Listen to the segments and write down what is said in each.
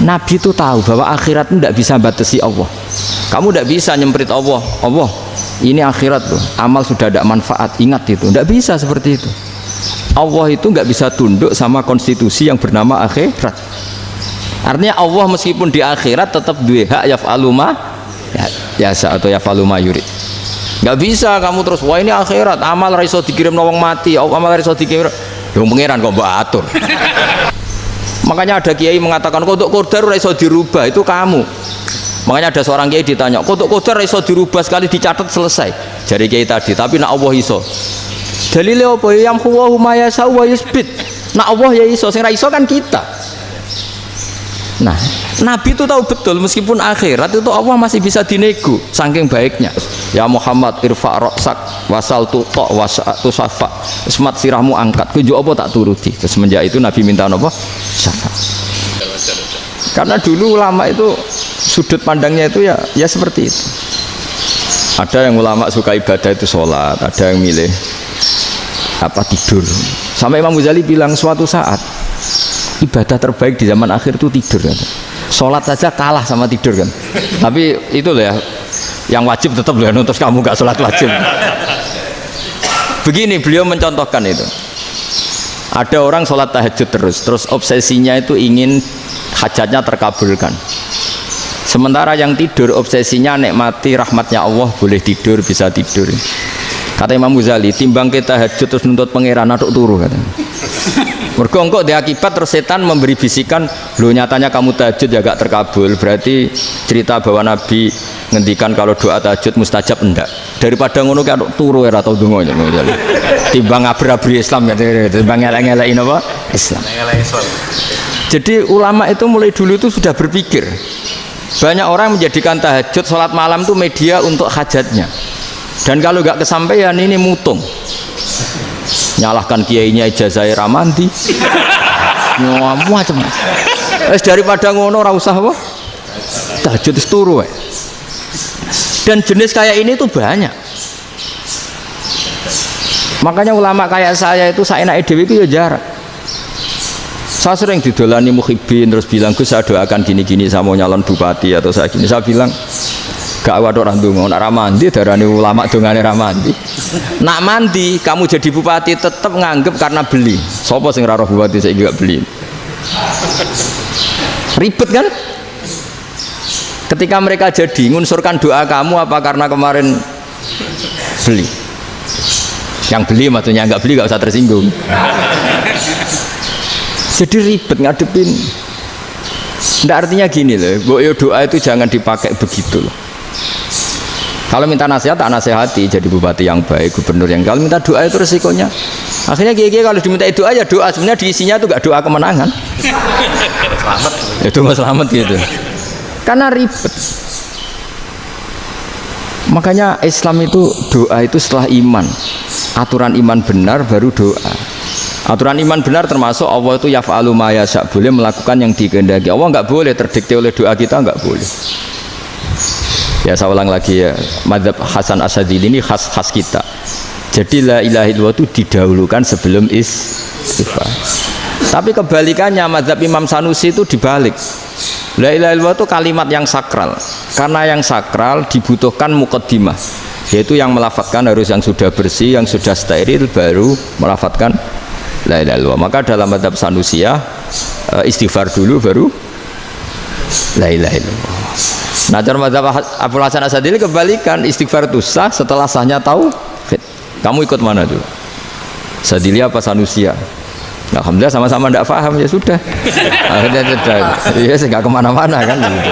Nabi itu tahu bahwa akhirat itu tidak bisa batasi Allah. Kamu tidak bisa nyemprit Allah, Allah ini akhirat loh, amal sudah tidak manfaat, ingat itu. Tidak bisa seperti itu. Allah itu nggak bisa tunduk sama konstitusi yang bernama akhirat. Artinya Allah meskipun di akhirat tetap duwe hak yaf'alu ma yasa atau yaf'alu ma yurid. Nggak bisa kamu terus wah ini akhirat, amal ra iso dikirim wong mati, amal ra iso dikirim. Yang pangeran kok mbok atur. Makanya ada kiai mengatakan kok untuk qadar ra iso dirubah, itu kamu. Makanya ada seorang kiai ditanya, kok untuk qadar ra iso dirubah sekali dicatat selesai. Jari kiai tadi, tapi nak Allah iso. Dalile apa? Yamhu ma yasha wa yusbit. Nak Allah ya iso, sing ra iso kan kita. Nah, Nabi itu tahu betul meskipun akhirat itu Allah masih bisa dinego saking baiknya. Ya Muhammad irfa' ra'sak wasal tuqa wasa'tu safa. Semat sirahmu angkat, kujo apa tak turuti. Terus semenjak itu Nabi minta apa? Syafaat. Karena dulu ulama itu sudut pandangnya itu ya seperti itu. Ada yang ulama suka ibadah itu sholat, ada yang milih apa tidur. Sampai Imam Ghazali bilang suatu saat ibadah terbaik di zaman akhir itu tidur kan. Sholat saja kalah sama tidur kan. Tapi itu loh ya, yang wajib tetap loh, terus kamu gak sholat wajib. Begini beliau mencontohkan itu. Ada orang sholat tahajud terus obsesinya itu ingin hajatnya terkabulkan. Sementara yang tidur obsesinya nikmati rahmatnya Allah, boleh tidur, bisa tidur. Kata Imam Ghazali, timbang kita tahajud terus nuntut pangeran aduk turu katanya. Mergo engko di akibat terus setan memberi bisikan, lo nyatanya kamu tahajud ya gak terkabul, berarti cerita bahwa Nabi ngendikan kalau doa tahajud mustajab enggak. Daripada ngono ki aduk turu ora tau donga ya. Timbang abri-abri Islam ya, timbang elek-elekin apa? Islam. Jadi ulama itu mulai dulu itu sudah berpikir. Banyak orang menjadikan tahajud sholat malam itu media untuk hajatnya. Dan kalau nggak kesampaian ini mutung. Nyalahkan kiainya ijazah ramandi. Macam. Daripada ngono ora usah apa? Tahajud turu. Dan jenis kayak ini tuh banyak. Makanya ulama kayak saya itu saenake dhewe itu ya jarak. Saya sering didolani muhibin terus bilang Gus saya doakan gini-gini saya mau nyalon bupati atau saya gini, saya bilang gak waduh orang dongo nak ramandi darani ulama dongane ramandi. Nak mandi kamu jadi bupati tetap nganggep karena beli. Sopo sing raro bupati saya gak beli. Ribet kan? Ketika mereka jadi ngunsurkan doa kamu apa karena kemarin beli? Yang beli maksudnya nggak beli nggak usah tersinggung. Jadi ribet ngadepin. Nggak artinya gini loh, doa itu jangan dipakai begitu loh. Kalau minta nasihat, tak nasihati jadi bupati yang baik, gubernur yang. Kalau minta doa itu resikonya. Akhirnya kiai kalau diminta doa ya doa, sebenarnya diisinya itu nggak doa kemenangan. Selamat. Itu nggak selamat gitu. Karena ribet. Makanya Islam itu doa itu setelah iman. Aturan iman benar baru doa. Aturan iman benar termasuk Allah itu yaf'alu ma yasha, boleh melakukan yang dikehendaki. Allah nggak boleh terdikte oleh doa kita, nggak boleh. Ya saya ulang lagi ya, mazhab Hasan Asyadzili ini khas kita. Jadi la ilaha illallah itu didahulukan sebelum istighfar. Tapi kebalikannya mazhab Imam Sanusi itu dibalik. La ilaha illallah itu kalimat yang sakral. Karena yang sakral dibutuhkan muqaddimah, yaitu yang melafadzkan harus yang sudah bersih, yang sudah steril baru melafadzkan la ilaha illallah. Maka dalam mazhab Sanusi ya istighfar dulu baru la ilaha illallah. Nah, cara mazhab Abul Hasan Asyadzili kebalikan, istighfar itu sah setelah sahnya tauhid. Kamu ikut mana tuh? Asyadzili apa Sanusi ya? Alhamdulillah sama-sama tidak paham ya sudah. Akhirnya sudah. Ya saya nggak kemana-mana kan gitu.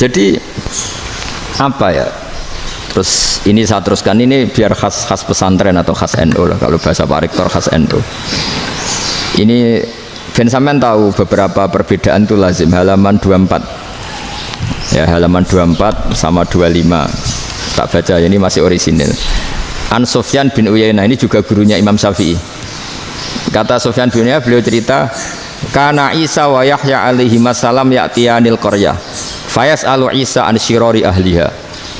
Jadi apa ya? Terus ini saya teruskan ini biar khas pesantren atau khas NU lah, kalau bahasa Pak Rektor khas NU. Ini Ben sampean tahu beberapa perbedaan itu lazim, halaman 24. Ya halaman 24 sama 25 tak baca, ini masih orisinil. An Sufyan bin Uyainah, ini juga gurunya Imam Syafi'i. Kata Sufyan bin Uyainah, beliau cerita kana Isa wa Yahya alaihi masalam ya'tiyanil qaryah fayas'alu Isa an syirari ahliha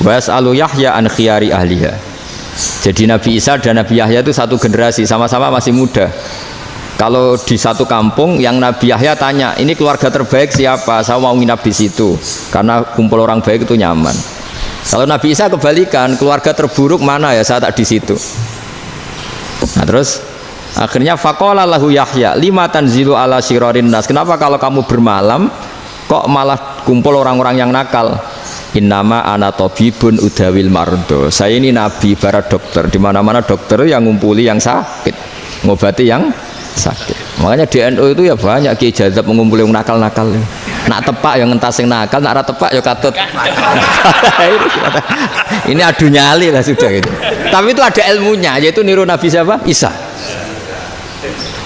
wa yas'alu Yahya an khiyari ahliha. Jadi Nabi Isa dan Nabi Yahya itu satu generasi, sama-sama masih muda. Kalau di satu kampung yang Nabi Yahya tanya, ini keluarga terbaik siapa? Saya mau nginap di situ karena kumpul orang baik itu nyaman. Kalau Nabi Isa kebalikan, keluarga terburuk mana ya? Saya tak di situ. Nah terus akhirnya faqala lahu Yahya lima tanzilu ala syirarin nas. Kenapa kalau kamu bermalam kok malah kumpul orang-orang yang nakal? Innama ana tabibun udawil mardo. Saya ini nabi para dokter. Di mana-mana dokter yang ngumpuli yang sakit, ngobati yang sakit. Makanya di NU itu ya banyak Ki Jazab mengumpuli yang nakal-nakal. Nak tepak yang ngentas yang nakal, nak ora tepak ya katut. Ini adu nyali lah sudah gitu. Tapi itu ada ilmunya, yaitu niru Nabi siapa? Isa.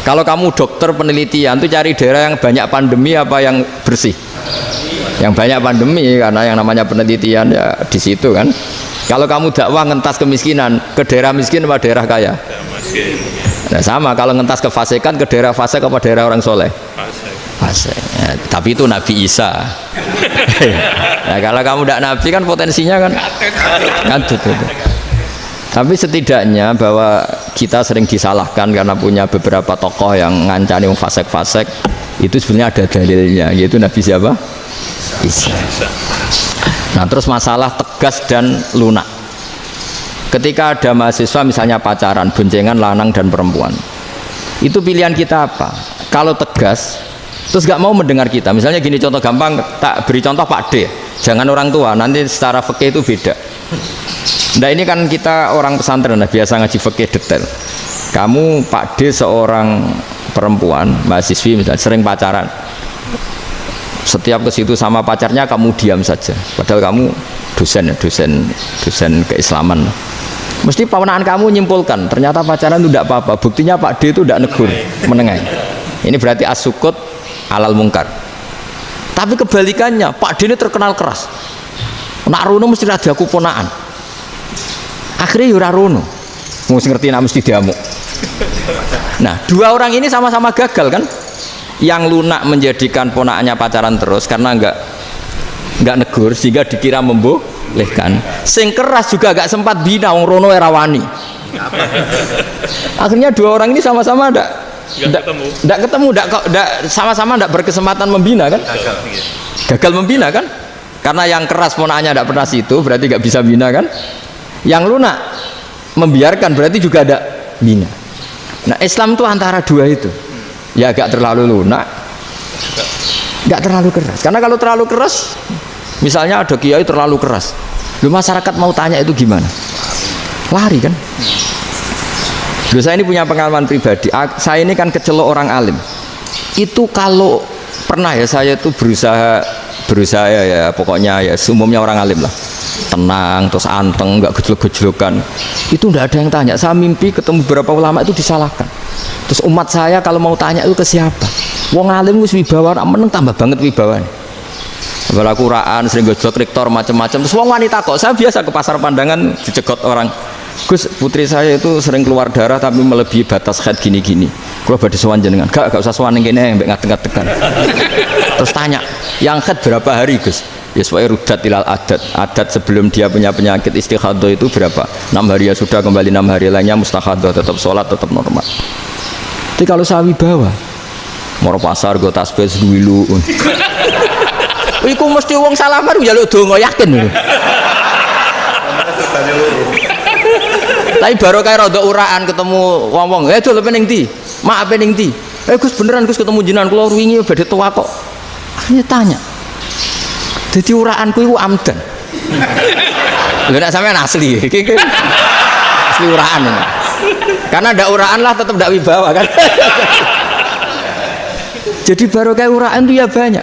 Kalau kamu dokter penelitian itu cari daerah yang banyak pandemi apa yang bersih? Yang banyak pandemi, karena yang namanya penelitian ya di situ kan. Kalau kamu dakwah ngentas kemiskinan, ke daerah miskin apa daerah kaya? Nah sama, kalau ngentas kefasikan ke daerah fasik apa daerah orang soleh? Fasik. Ya, tapi itu Nabi Isa. Nah kalau kamu tidak Nabi kan potensinya kan itu. Tapi setidaknya bahwa kita sering disalahkan karena punya beberapa tokoh yang ngancani fasik-fasik, itu sebenarnya ada dalilnya, yaitu Nabi siapa? Isa. Nah terus masalah tegas dan lunak. Ketika ada mahasiswa misalnya pacaran, boncengan lanang dan perempuan, itu pilihan kita apa? Kalau tegas terus gak mau mendengar kita, misalnya gini contoh gampang, tak beri contoh Pak D, jangan orang tua, nanti secara fikih itu beda. Nah ini kan kita orang pesantren lah, biasa ngaji fikih detail. Kamu Pak D seorang perempuan mahasiswi misalnya sering pacaran, setiap ke situ sama pacarnya kamu diam saja, padahal kamu dosen keislaman. Mesti pawanaan kamu nyimpulkan ternyata pacaran itu tidak apa-apa, buktinya Pak D itu tidak negur, menengahi. Ini berarti as-sukut alal mungkar. Tapi kebalikannya, Pak D ini terkenal keras, nak rono mesti ada aku ponaan, akhirnya yura rono mesti ngerti nak mesti diamuk. Nah dua orang ini sama-sama gagal kan. Yang lunak menjadikan ponakannya pacaran terus karena enggak negur sehingga dikira membolehkan. Sing keras juga gak sempat bina wong rono era wani. Akhirnya dua orang ini sama-sama enggak ketemu, sama-sama enggak berkesempatan membina kan? Gagal membina kan? Karena yang keras ponakannya enggak pernah situ, berarti enggak bisa bina kan? Yang lunak membiarkan berarti juga ada bina. Nah, Islam itu antara dua itu. Ya agak terlalu lunak, nggak terlalu keras. Karena kalau terlalu keras, misalnya ada kiai terlalu keras, lu masyarakat mau tanya itu gimana? Lari kan? Loh, saya ini punya pengalaman pribadi. Saya ini kan kecelok orang alim. Itu kalau pernah ya saya itu berusaha ya pokoknya ya umumnya orang alim lah, tenang terus anteng, nggak gejlok-gejlokan. Itu nggak ada yang tanya. Saya mimpi ketemu beberapa ulama itu disalahkan. Terus umat saya kalau mau tanya itu ke siapa? Wong alim wis wibawa, meneng tambah banget wibawan. Kalau Quran sering gojlok rektor macam-macam. Terus wong wanita kok, saya biasa ke pasar pandangan dicegot orang. Gus, putri saya itu sering keluar darah tapi melebihi batas haid gini-gini. Kalau badhe sowan jenengan, gak usah sowan ning kene mbek ngadeg-ngadegan. Terus tanya, yang haid berapa hari, Gus? Ya supaya rudat ilal adat sebelum dia punya penyakit istihadah itu berapa? 6 hari ya sudah, kembali 6 hari lainnya mustahadah, tetap sholat, tetap normal. Tapi kalau saya wibawa mau pasar gue tasbih dulu iku mesti wong salaman njaluk donga yakin. Tapi baru kayak rada uraan ketemu wong-wong, dol pening ndi? Mak pening ndi? Gus beneran Gus ketemu jenengan kula wingi badhe tuwa kok. Akhirnya tanya. Dadi uraanku iku amdan. Lha nek sampean asli, iki asli uraan. Karena ndak uraan lah tetap ndak wibawa kan. Jadi baru kayak uraan itu ya banyak.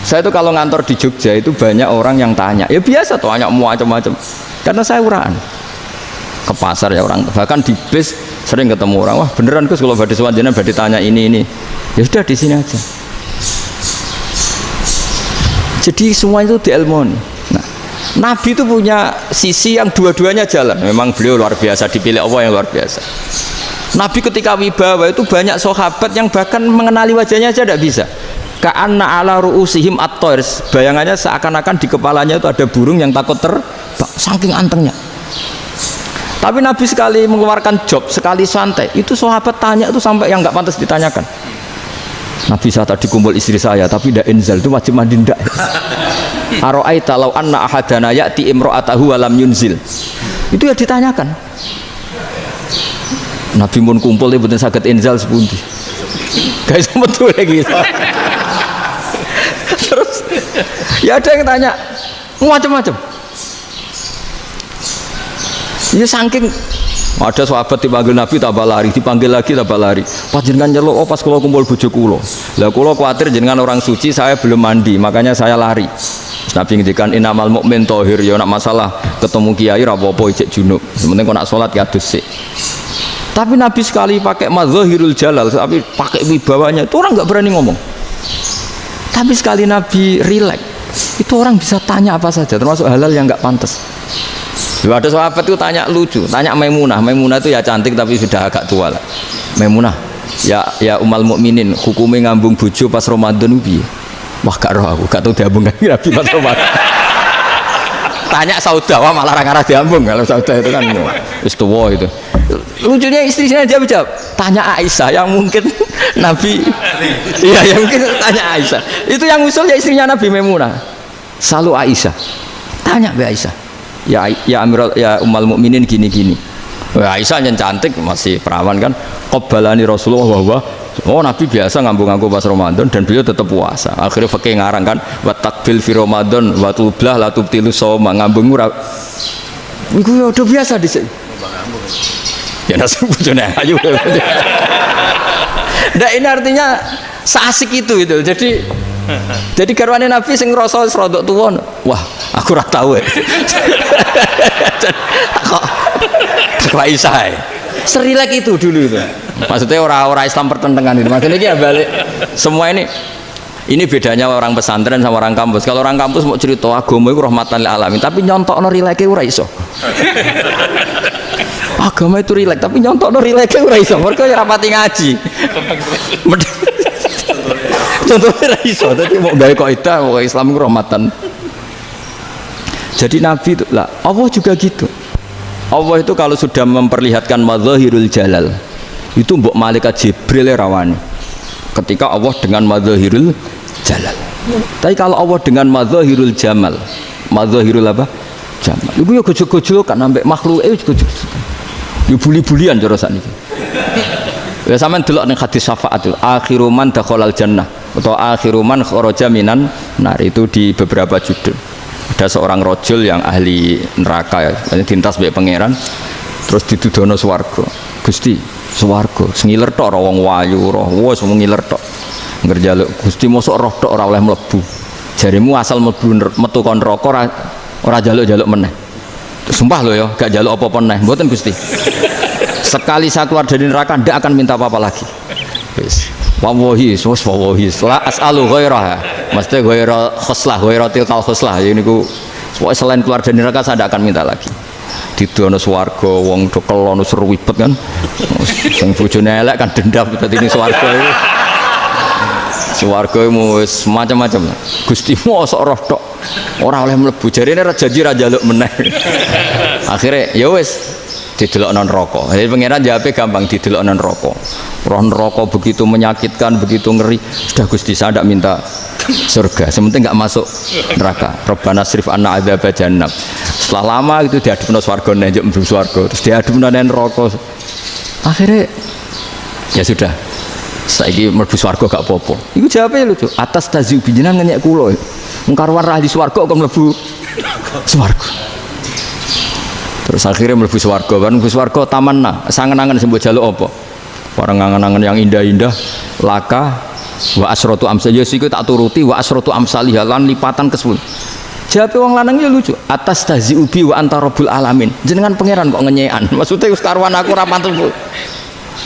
Saya itu kalau ngantor di Jogja itu banyak orang yang tanya, ya biasa tuh tanya macam-macam. Karena saya uraan. Ke pasar ya orang, bahkan di bis sering ketemu orang, wah beneran Gus kalau badhe sowan jenengan badhe tanya ini. Ya sudah di sini aja. Jadi semua itu diilmoni. Nah, Nabi itu punya sisi yang dua-duanya jalan. Memang beliau luar biasa, dipilih Allah yang luar biasa. Nabi ketika wibawa itu banyak sahabat yang bahkan mengenali wajahnya aja tidak bisa. Ka'anna ala ru'usihim at-thair, bayangannya seakan-akan di kepalanya itu ada burung yang takut terbang, saking antengnya. Tapi Nabi sekali mengeluarkan job, sekali santai, itu sahabat tanya itu sampai yang nggak pantas ditanyakan. Nabi saya tadi kumpul istri saya, tapi tidak inzal, itu wajib mandi ndak? Aro'aita law anna ahadana ya'ti imra'atahu wa lam yunzil. Itu ya ditanyakan. Nabi mun kumpul ya betul saged inzal sepundi. Guys betul lagi. Terus ya ada yang tanya macam-macam. Ya saking ada sahabat dipanggil Nabi tambah lari, dipanggil lagi tambah lari. Panjenengan nyeluk, oh pas kula kumpul bojo kula. Lah kula kuwatir jenengan orang suci, saya belum mandi, makanya saya lari. Nabi ngendikan innamal mukmin thahir, ya nak masalah ketemu kiai ra apa-apa ijek junub. Sementing kok nak salat ya adus sik. Tapi Nabi sekali pakai madzahirul jalal, tapi pakai wibawanya, itu orang nggak berani ngomong. Tapi sekali Nabi rileks, itu orang bisa tanya apa saja, termasuk halal yang nggak pantas. Ada sahabat itu tanya lucu, tanya Maimunah. Maimunah itu ya cantik tapi sudah agak tua lah. Maimunah, ya umal mukminin, hukumnya ngambung bojo pas Ramadan piye? Wah gak roh aku, gak tahu diambung kan Nabi pas Ramadan. Tanya Saudah, wah malah ngarah diambung. Kalau Saudah itu kan wis tuwa itu. Lucunya istrinya jawab, tanya Aisyah yang mungkin Nabi, iya yang mungkin tanya Aisyah. Itu yang usul ya istrinya Nabi Maimunah. Selalu Aisyah, tanya be Aisyah. Ya Amirul ya umal mukminin gini-gini. Aisyah yang cantik masih perawan kan. Qabbalani Rasulullah bahwa oh Nabi biasa ngambung-ngambung pas Ramadan dan beliau tetap puasa. Akhirnya fakih ngarang kan wa takbil fi Ramadan wa tublah la tubtilu shauma ngambung ora. Iku ya udah biasa di sini. Ya nasi bojone ayu. Nah ini artinya seasik itu. Jadi garwane Nabi sing ngrasa rodok tuwa. Wah, aku ora tahu. Kok Aisyah. Serilek itu dulu itu. Maksudnya orang Islam pertentangan itu. Maksudnya ini ya balik semua ini bedanya orang pesantren sama orang kampus. Kalau orang kampus mau cerita agama itu rahmatan lil alamin, tapi nyontokno rileke ora iso. Agama itu rilek, tapi nyontokno rileke ora iso. Mergo ora pati ngaji. Contohnya iso, tapi mau gawe kaidah mau Islam itu rahmatan. Jadi Nabi itu lah, Allah juga gitu. Allah itu kalau sudah memperlihatkan madzahirul jalal, itu mbok malaikat Jibril rawani. Ketika Allah dengan madzahirul jalal. Tapi kalau Allah dengan madzahirul jamal, madzahirul apa? Jamal. Iku yo gojok-gojokan ambek makhluk gojok. Yo buli-bulian cara sakniki. Ya sampean delok ning hadis syafaat itu, akhiru man dakhalal jannah atau akhiru man kharaja minan nar, itu di beberapa judul. Ada seorang rojul yang ahli neraka ya, dintas mbek pangeran terus ditudono swarga. Gusti, swarga sengiler tok ora wong wayu ora, wis ngiler tok. Ngerjaluk Gusti mosok roh tok ora oleh mlebu. Jarimu asal mlebu metu kon neraka ora jaluk-jaluk meneh. Sumpah lho ya, gak jaluk apa-apa meneh. Mboten Gusti. Sekali saya keluar dari neraka tidak akan minta apa-apa lagi. Wis wallahi la as'alu ghairaha, mesti ghaira khoslah, ghaira tilkal khoslah. Ya niku selain keluar dari neraka saya tidak akan minta lagi. Didono swarga wong do kelon seru wibet kan. Sing bojone elek kan dendam dadi ning swarga iki. Swarga wis macam-macam. Gusti mosok roh tok ora oleh mlebu, jarine ra janji ra njaluk meneh. Akhire ya wis didelokno neraka. Jadi pangeran jawabe gampang, didelokno neraka. Roh neraka begitu menyakitkan, begitu ngeri. Sudah Gusti saya tidak minta surga, sementing enggak masuk neraka. Rabbana srif anna adzab jahannam. Setelah lama itu diadepno swarga njuk mlebu swarga, terus diadepno neraka. Akhirnya ya sudah. Saiki mlebu swarga gak apa-apa. Iku jawabe lucu. Atas taziu binjenengan ngenyek kula. Wong karuan ra ahli swarga kok mlebu swarga. Terus akhirnya mlebu swarga, kan mlebu swarga tamanna, sangen-angen sing mbok jaluk apa? Barang angen-angen yang indah-indah, laka wa asratu amsal, ya siku tak turuti wa asratu amsalih lan lipatan ke 10. Jawabe wong lanang ya lucu, atas taziubi wa anta rabbul alamin. Jenengan pangeran kok ngenyekan. Maksudnya wis karuan aku ora pantes.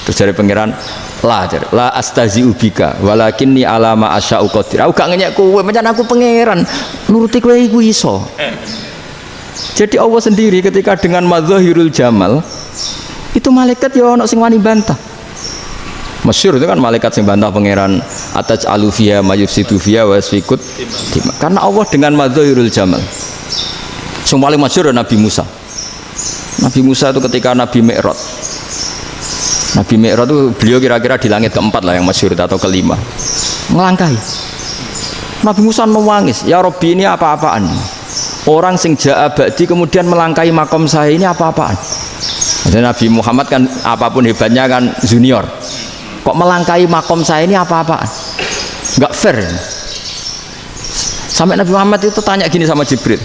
Terus jare pangeran, la astaziubika walakinni alama asya'u qadir. Aku gak ngenyek kowe, pancen aku pangeran. Nuruti kowe iku iso. Jadi Allah sendiri ketika dengan madzahirul jamal itu malaikat ya ono sing wani bantah. Masyhur itu kan malaikat sing bantah pangeran ataj alufia mayufsidu fiha wasfikut. Karena Allah dengan madzahirul jamal. Sing paling masyhur Nabi Musa. Nabi Musa itu ketika Nabi Mi'raj. Nabi Mi'raj itu beliau kira-kira di langit keempat lah yang masyhur atau kelima. Melangkahi. Nabi Musa menangis, ya Rabbi ini apa-apaan? Orang sing ja'a ba'di kemudian melangkahi makom saya ini apa-apaan? Dan Nabi Muhammad kan apapun hebatnya kan junior. Kok melangkahi makom saya ini apa-apaan? Enggak fair. Sampai Nabi Muhammad itu tanya gini sama Jibril,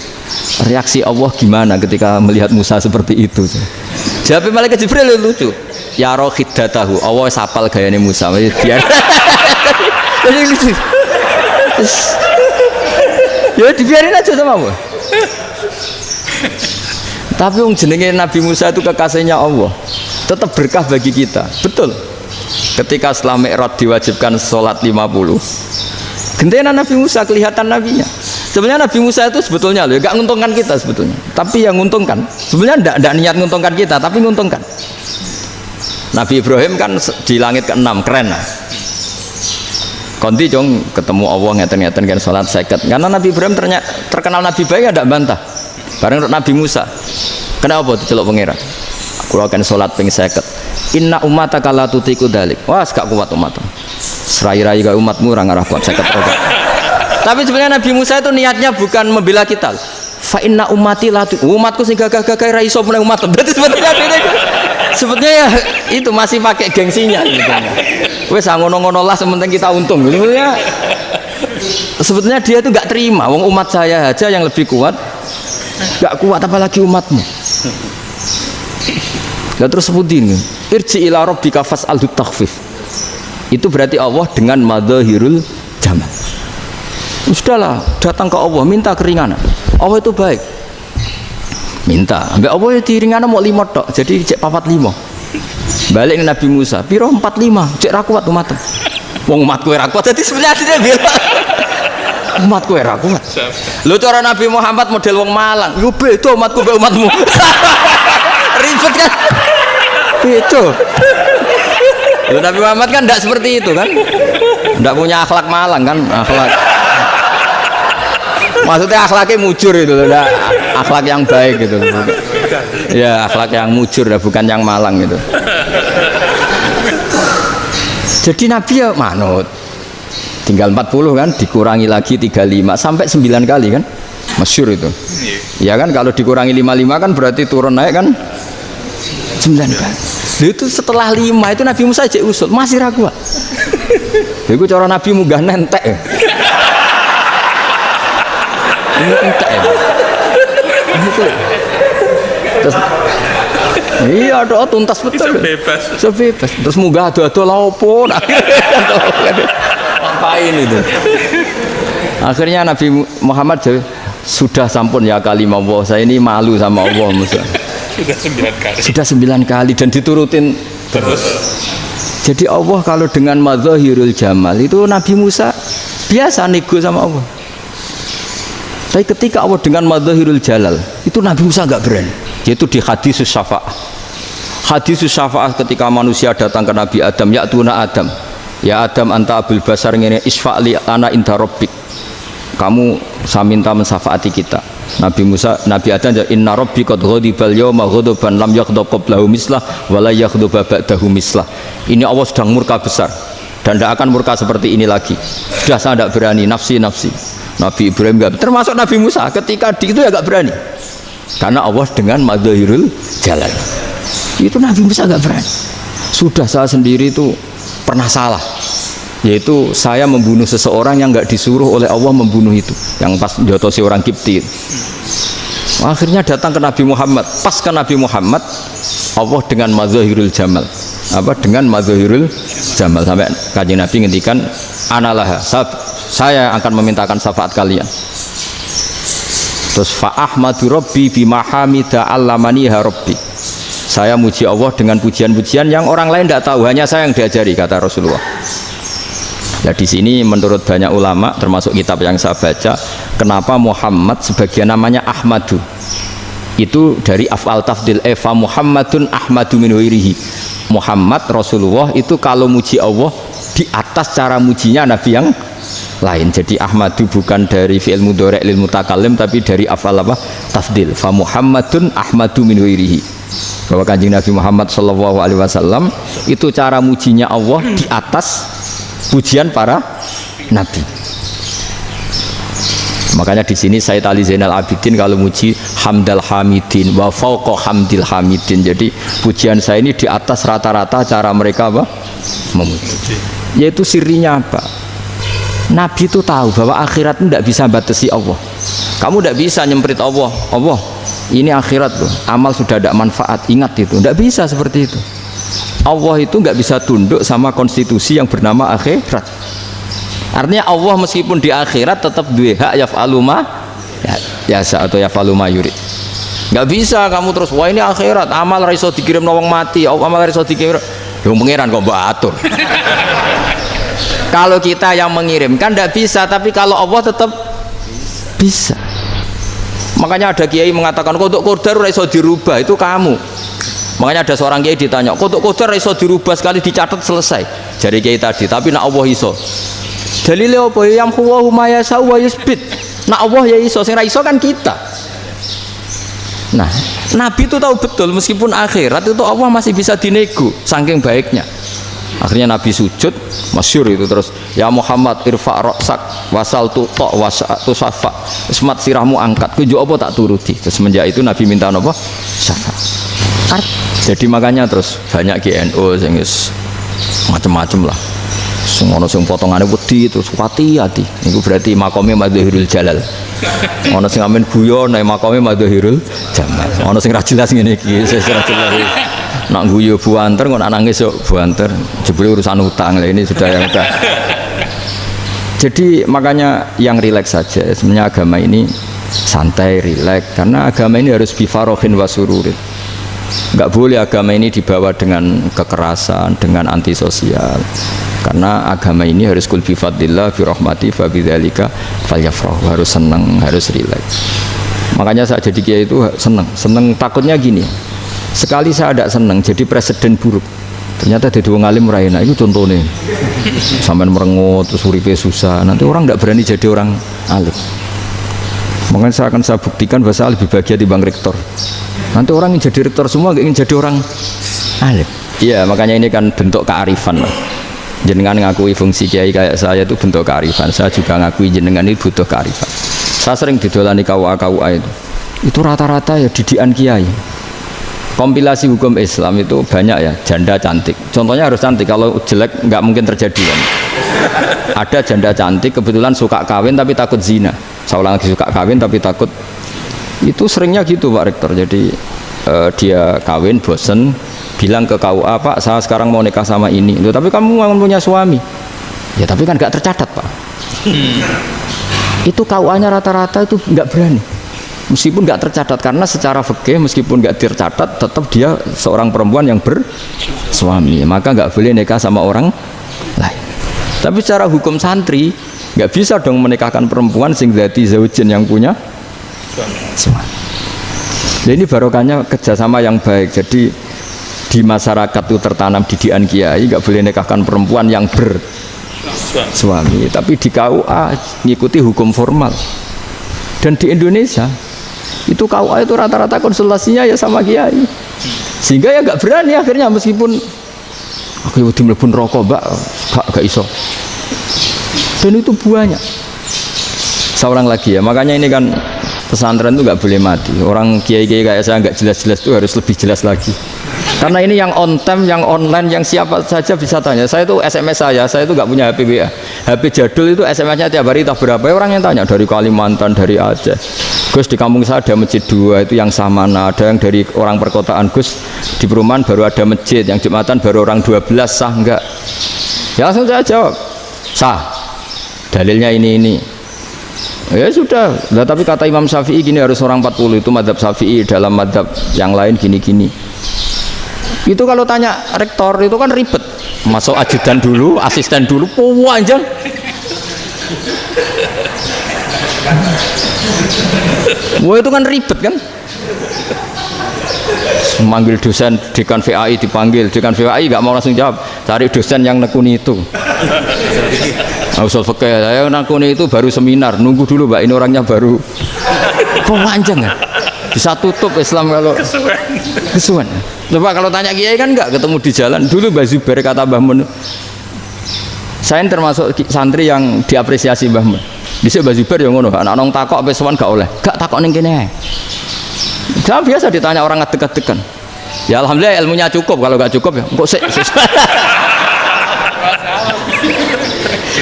reaksi Allah gimana ketika melihat Musa seperti itu? Jawab malaikat Jibril lucu. Ya rohidatahu, Allah sapal gayane Musa. Biar. Jadi lucu. Ya dibiarin aja sama Allah. Tapi jenenge Nabi Musa itu kekasihnya Allah, tetap berkah bagi kita. Betul. Ketika setelah Mi'raj diwajibkan sholat 50, gentenan Nabi Musa kelihatan nabinya. Sebenarnya Nabi Musa itu sebetulnya loh, gak nguntungkan kita sebetulnya. Tapi yang nguntungkan, sebenarnya tidak niat nguntungkan kita, tapi nguntungkan. Nabi Ibrahim kan di langit ke-6, keren lah. Konti jong ketemu Allah ngeten-ngeten kan sholat seket. Karena Nabi Ibrahim terkenal Nabi baik, tidak bantah. Bareng Nabi Musa, kenapa diceluk pangeran? Aku akan sholat ping seket. Inna ummataka la tutiku dalik. Wah, gak kuat umatmu. Serai-rai gak umatmu orang arah kuat seket. Tapi sebenarnya Nabi Musa itu niatnya bukan membela kita. Fa inna ummati la umatku sing gagah-gagah ra iso meneh umat. Berarti sebetulnya ya itu masih pakai gengsinya gitu. Wes ngono-ngono lah sementing kita untung. Sebetulnya dia itu nggak terima. Wong umat saya aja yang lebih kuat, nggak kuat apalagi umatmu. Lah terus sebutin, irji ila rabbika fas'alhu takhfif. Itu berarti Allah dengan madzahirul jamal. Sudahlah, datang ke Allah minta keringanan. Allah itu baik. Minta, ambek Allah ya diringana mau 5 tok. Jadi cek 45. Balik ke Nabi Musa, piro 45, cek ra kuat umat. Wong umatku ora kuat, dadi sebenarnya dia bilang umatku ora kuat. Lho cara Nabi Muhammad model wong Malang, yo beda umatku mbek umatmu. Ribet kan? Beda. Lho Nabi Muhammad kan enggak seperti itu kan? Enggak punya akhlak Malang kan, akhlak. Maksudnya akhlaknya mujur itu loh, akhlak yang baik gitu loh. Ya akhlak yang mujur bukan yang Malang gitu. Jadi Nabi ya manut. Tinggal 40 kan, dikurangi lagi 35 sampai 9 kali kan, masyhur itu. Ya kan kalau dikurangi 55 kan berarti turun naik kan 9 kali. Itu setelah 5 itu Nabi Musa aja usul masih ragu. Itu cara Nabi munggah nentek. Ini entek ya. Terus iya doa tuntas betul. Sebebas. Terus munggah ado-ado lha opo? Ngapain itu? Akhirnya Nabi Muhammad sudah sampun ya kalimah Allah. Saya ini malu sama Allah Musa. Sudah 9 kali dan diturutin terus. Jadi Allah kalau dengan madzahirul jamal itu Nabi Musa biasa nego sama Allah. Tapi ketika Allah dengan madzahirul jalal itu Nabi Musa enggak berani. Yaitu di hadis syafa'ah. Hadis syafa'ah ketika manusia datang ke Nabi Adam, ya tuna Adam. Ya Adam anta abul basar ngene isfa'li ana inda rabbik. Kamu saya minta mensafaati kita. Nabi Musa, Nabi Adam inna rabbi qad ghadibal yawma ghadaban lam yaghdab qablahu mislah wa la yaghdab ba'dahu mislah. Ini Allah sedang murka besar dan tidak akan murka seperti ini lagi. Sudah saya tidak berani, nafsi. Nabi Ibrahim enggak, termasuk Nabi Musa ketika itu ya enggak berani. Karena Allah dengan madzahirul jalal. Itu Nabi Musa enggak berani. Sudah saya sendiri itu pernah salah. Yaitu saya membunuh seseorang yang enggak disuruh oleh Allah membunuh itu. Yang pas jotosi orang Kipti. Akhirnya datang ke Nabi Muhammad. Pas ke Nabi Muhammad Allah dengan madzahirul jamal. Dengan madzahirul jamal sampai Kanjeng Nabi ngendikan analah saya akan memintakan syafaat kalian. Terus fa ahmadu rabbi bima hamida allamaniha rabbi. Saya muji Allah dengan pujian-pujian yang orang lain tidak tahu, hanya saya yang diajari, kata Rasulullah. Ya di sini menurut banyak ulama termasuk kitab yang saya baca, kenapa Muhammad sebagian namanya Ahmadu. Itu dari af'al tafdil fa Muhammadun ahmadu min ghairihi. Muhammad Rasulullah itu kalau muji Allah di atas cara mujinya Nabi yang lain. Jadi Ahmadu bukan dari fi'il mudhari' lil mutakallim tapi dari af'al apa? Tafdil. Fa Muhammadun ahmadu min ghairihi. bahwa Kanjeng Nabi Muhammad SAW itu cara mujinya Allah di atas pujian para nabi. Makanya di sini Sayyid Ali Zainal Abidin kalau muji hamdal hamidin wa fauqa hamdil hamidin. Jadi pujian saya ini di atas rata-rata cara mereka apa? Memuji. Yaitu sirinya apa? Nabi itu tahu bahwa akhirat itu tidak bisa batasi Allah. Kamu tidak bisa nyemprit Allah. Allah, ini akhirat tuh. Amal sudah tidak manfaat. Ingat itu. Tidak bisa seperti itu. Allah itu nggak bisa tunduk sama konstitusi yang bernama akhirat. Artinya Allah meskipun di akhirat tetap duwe hak yaf'alu ma yasa atau yaf'alu ma yurid. Nggak bisa kamu terus wah ini akhirat amal ra iso dikirim wong mati, amal ra iso dikirim. Yo pangeran kok mbok atur. Kalau kita yang mengirimkan tidak bisa, tapi kalau Allah tetap bisa. Makanya ada kiai mengatakan kodok qadar ora iso dirubah, itu kamu. Makanya ada seorang kiai ditanya, kodok qadar ora iso dirubah sekali dicatat selesai. Jadi kiai tadi, tapi nak Allah iso. Dalile apa yang huwa ma yasha wa yusbit. Nak Allah ya iso, sing ra iso kan kita. Nah, Nabi itu tahu betul meskipun akhirat itu Allah masih bisa dinego saking baiknya. Akhirnya Nabi sujud, masyhur itu terus, ya Muhammad irfa' ra'sak wasal tu ta' wasatu safa. Semat sirahmu angkat, kunjuk apa tak turuti. Terus semenjak itu Nabi minta apa? Syafaat. Jadi makanya terus banyak GNO sing macam-macam lah. Ono sing potongane wedi terus hati-hati. Niku berarti makome Madzahirul Jalal. Ono sing amen guyon nek makome Madzahirul Jamal. Ono sing ra jelas ngene iki, sing ra jelas. Nak guyu buanter kok nangis kok buanter. Jebule urusan utang. Lah ini sudah yang udah. Jadi makanya yang rileks saja. Sebenarnya agama ini santai, rileks karena agama ini harus bifarohin wasururin. Enggak boleh agama ini dibawa dengan kekerasan, dengan antisosial. Karena agama ini harus kul bi fadlillah bi rahmati fa bidzalika falyafrahu, harus senang, harus rileks. Makanya saya jadi kiai itu senang takutnya gini. Sekali saya tidak senang jadi presiden buruk. Ternyata jadi wong alim ra enak, itu contohnya. Sampai merengut terus uripe susah, nanti orang tidak berani jadi orang alim. Makanya saya buktikan bahwa saya lebih bahagia dibanding rektor. Nanti orang ingin jadi rektor semua, ingin jadi orang alim. Iya, makanya ini kan bentuk kearifan lah. Jenengan ngakui fungsi kiai kayak saya itu bentuk kearifan. Saya juga ngakui jenengan ini butuh kearifan. Saya sering didolani KUA itu. Itu rata-rata ya didikan kiai. Kompilasi hukum Islam itu banyak ya, janda cantik. Contohnya harus cantik, kalau jelek nggak mungkin terjadi kan. Ada janda cantik kebetulan suka kawin tapi takut zina. Saya ulang lagi, suka kawin tapi takut. Itu seringnya gitu Pak Rektor. Jadi dia kawin bosen, bilang ke KUA, Pak saya sekarang mau nikah sama ini. Loh, tapi kamu mau punya suami. Ya tapi kan nggak tercatat Pak. Itu KUA-nya rata-rata itu nggak berani. Meskipun nggak tercatat, karena secara fikih meskipun nggak tercatat tetap dia seorang perempuan yang bersuami, maka nggak boleh nikah sama orang lain. Tapi secara hukum santri nggak bisa dong menikahkan perempuan sing dzati zaujin yang punya suami. Nah, ini barokahnya kerjasama yang baik. Jadi di masyarakat itu tertanam didikan kiai nggak boleh nikahkan perempuan yang bersuami, tapi di KUA ngikuti hukum formal. Dan di Indonesia itu KUA itu rata-rata konsultasinya ya sama kiai, sehingga ya nggak berani akhirnya, meskipun aku udah mlebu rokok mbak gak iso. Dan itu buahnya. Seorang lagi ya, makanya ini kan pesantren itu nggak boleh mati. Orang kiai-kiai kayak saya nggak jelas-jelas itu harus lebih jelas lagi. Karena ini yang on time, yang online, yang siapa saja bisa tanya. Saya itu SMS saya itu nggak punya HP WA. HP jadul itu SMS-nya tiap hari tak berapa. Orang yang tanya dari Kalimantan, dari Aceh. Gus di kampung saya ada masjid 2 itu yang Samana. Ada yang dari orang perkotaan, Gus di perumahan baru ada masjid, yang Jumatan baru orang 12, sah enggak? Ya langsung saya jawab, sah. Dalilnya ini. Ya sudah. Nah, tapi kata Imam Syafi'i gini harus orang 40, itu madzhab Syafi'i, dalam madzhab yang lain gini-gini. Itu kalau tanya rektor itu kan ribet, masuk ajudan dulu, asisten dulu, panjang. Wah itu kan ribet kan. Memanggil dosen dekan VAI, dipanggil dekan VAI nggak mau langsung jawab, cari dosen yang nekuni itu. Usul fikih saya nekuni itu baru seminar, nunggu dulu mbak, ini orangnya baru. Panjang kan. Bisa tutup Islam kalau kesuwen. Coba kalau tanya kiai kan enggak ketemu di jalan. Dulu Mbah Zubair kata Mbah Mun. Saya termasuk santri yang diapresiasi Mbah Mun. Dhisik Mbah Zubair ya ngono, anak nong takok wis sowan gak oleh. Gak takok ning kene ae. Jangan biasa ditanya orang ngadeg-adegan. Ya alhamdulillah ilmunya cukup, kalau gak cukup ya kok sik.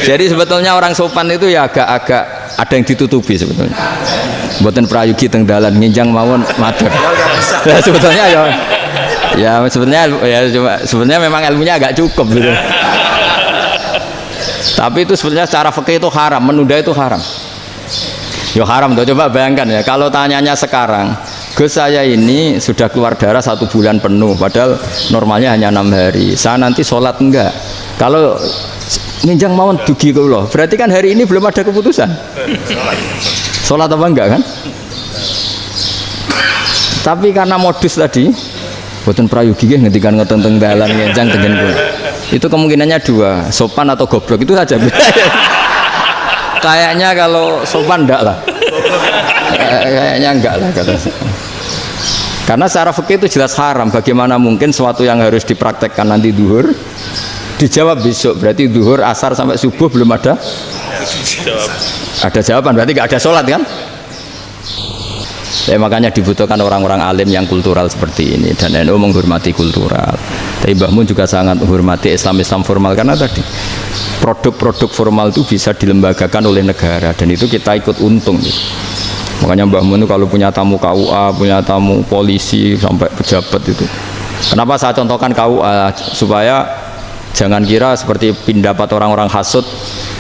Jadi sebetulnya orang sopan itu ya agak-agak ada yang ditutupi sebetulnya. Mboten prayogi teng dalan nginjang mawon matur. Ya sebetulnya ya sebenarnya memang ilmunya agak cukup gitu. Tapi itu sebenarnya secara fikih itu haram, menunda itu haram. Ya haram tuh, coba bayangkan ya kalau tanyanya sekarang, Gus saya ini sudah keluar darah 1 bulan penuh, padahal normalnya hanya 6 hari. Saya nanti sholat enggak? Kalau nginjang mawon dugi kula, berarti kan hari ini belum ada keputusan. Sholat apa enggak kan? Tapi karena modus tadi, boten prayogi nggih ngendikan ngoten teng dalan nginjang tengen kula. Itu kemungkinannya 2, sopan atau goblok itu saja. Kayaknya kalau sopan enggak lah. Kayaknya enggak lah kata saya. Karena secara fikih itu jelas haram. Bagaimana mungkin sesuatu yang harus dipraktekkan nanti duhur dijawab besok, berarti duhur asar sampai subuh belum ada jawaban, berarti nggak ada sholat kan? Ya, makanya dibutuhkan orang-orang alim yang kultural seperti ini, dan NU menghormati kultural. Tapi Mbah Mun juga sangat menghormati Islam formal, karena tadi produk-produk formal itu bisa dilembagakan oleh negara, dan itu kita ikut untung gitu. Makanya Mbah Mun itu kalau punya tamu KUA, punya tamu polisi sampai pejabat itu. Kenapa saya contohkan KUA? Supaya jangan kira seperti pendapat orang-orang hasud,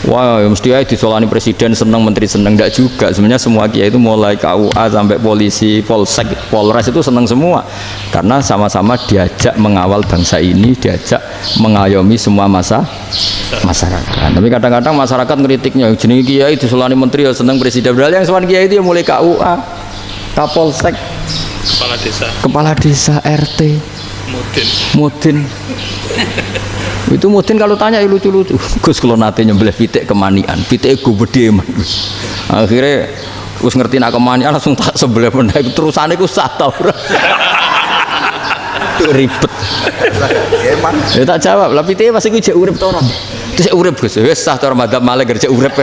wah mesti aja disolani presiden seneng, menteri seneng. Enggak juga. Sebenarnya semua kiai itu mulai KUA sampai polisi, polsek, polres itu seneng semua, karena sama-sama diajak mengawal bangsa ini, diajak mengayomi semua masyarakat. Tapi kadang-kadang masyarakat ngeritiknya, jenenge kiai disolani menteri ya seneng, presiden. Padahal yang sowan kiai itu ya mulai KUA, Kapolsek, kepala desa, RT, Mudin. Itu Mudin kalau tanya ya lucu-lucu. Gus kalau nate nyembelih pitik kemanian, pitik gue gede man. Akhirnya Gus ngerti nak kemanian langsung tak sebelah benda itu terusannya gue satu orang. Itu ribet. Ya tak jawab. Lah pitik pasti gue cek urip toran. Itu cek urip Gus. Wes sah toran madzhab Malik cek urip.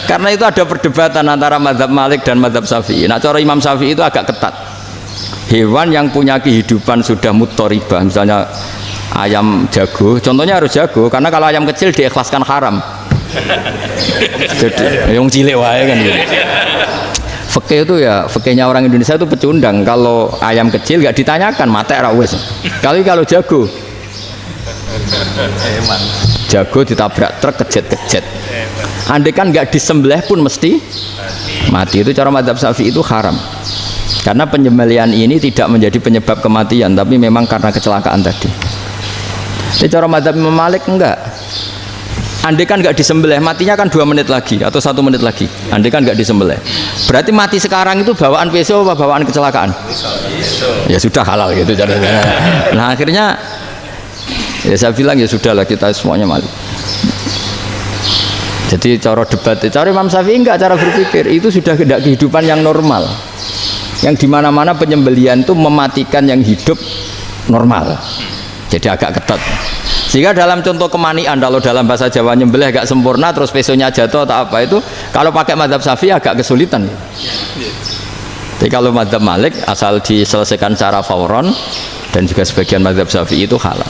Karena itu ada perdebatan antara madzhab Malik dan madzhab Syafi'i. Nah cara Imam Syafi'i itu agak ketat. Hewan yang punya kehidupan sudah muttoribah, misalnya ayam jago, contohnya harus jago, karena kalau ayam kecil diikhlaskan haram. Jadi yang cilik wae kan gitu. Fikih itu ya, fikihnya orang Indonesia itu pecundang. Kalau ayam kecil nggak ditanyakan, mate ra wis. Kalau jago, jago ditabrak truk kejet. Andai kan nggak disembelih pun mesti mati. Itu cara madzhab Syafi'i itu haram. Karena penyembelihan ini tidak menjadi penyebab kematian, tapi memang karena kecelakaan tadi. Ini cara madzhab Imam Malik enggak. Andai kan enggak disembelih, matinya kan 2 menit lagi atau 1 menit lagi. Andai kan enggak disembelih, berarti mati sekarang itu bawaan pisau apa bawaan kecelakaan? Ya sudah halal gitu caranya. Nah akhirnya ya saya bilang ya sudahlah kita semuanya Malik. Jadi cara debat, cara Imam Syafi'i enggak, cara berpikir itu sudah tidak kehidupan yang normal. Yang dimana-mana penyembelihan itu mematikan yang hidup normal, jadi agak ketat. Sehingga dalam contoh kemanian, kalau dalam bahasa Jawa nyembelih agak sempurna terus pesonya jatuh atau apa itu, kalau pakai madzhab Syafi'i agak kesulitan. Jadi kalau madzhab Malik asal diselesaikan secara fauron, dan juga sebagian madzhab Syafi'i itu halal.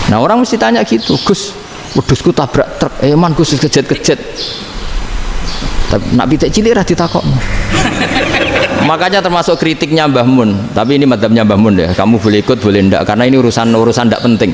Nah orang mesti tanya gitu, Gus, wedhusku tabrak truk, man Gus kejet. Tapi nak pitik cilik ra ditakokno. Makanya termasuk kritiknya Mbah Mun, tapi ini madzhabnya Mbah Mun ya, kamu boleh ikut boleh enggak, karena ini urusan enggak penting.